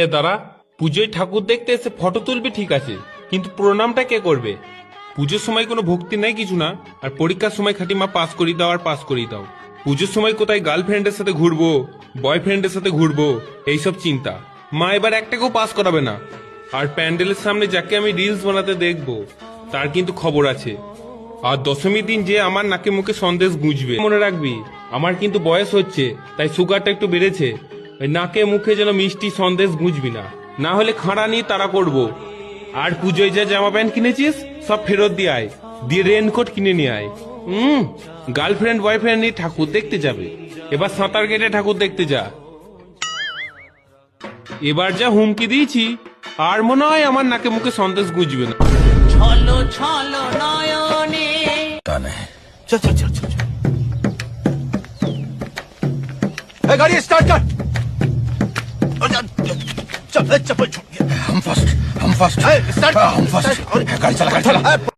এ দাঁড়া, পুজোয় ঠাকুর দেখতে এসে ফটো তুলবি ঠিক আছে, কিন্তু প্রণামটা কে করবে? পুজোর সময় কোনো ভক্তি নাই কিছু না, আর পরীক্ষার সময় খাটি মা পাস করিয়ে দাও আর পাস করিয়ে দাও। পুজোর সময় কোথায় গার্লফ্রেন্ডের সাথে ঘুরবো, বয়ফ্রেন্ডের সাথে ঘুরবো, এইসব চিন্তা। মা এবার একটাকেও পাস করাবে না। আর প্যান্ডেলের সামনে যাকে আমি রিলস বানাতে দেখবো তার কিন্তু খবর আছে। আর দশমীর দিন যে আমার নাকে মুখে সন্দেশ গুঁজবে, মনে রাখবি আমার কিন্তু বয়স হচ্ছে, তাই সুগারটা একটু বেড়েছে। ওই নাকে মুখে যেন মিষ্টি সন্দেশ গুঁজবি না, না হলে খাঁড়া নিয়ে তারা করব। আর পুজোয় যা জামা প্যান্ট কিনেছিস সব ফেরত দিয়ে আয়, দিয়ে রেনকোট কিনে নিয়ে আয়। গার্লফ্রেন্ড বয়ফ্রেন্ড নিয়ে ঠাকুর দেখতে যাবে, এবার সাঁতার কেটে ঠাকুর দেখতে যা। এবার যা হুমকি দিয়েছি, আর মনে হয় আমার নাকে মুখে সন্দেশ গুঁজবে না। ছলো ছলো নয়নে चल चल चल चल गाड़ी स्टार्ट कर। चल चप्पल छोड़। हम फर्स्ट हम फर्स्ट स्टार्ट गाड़ी चला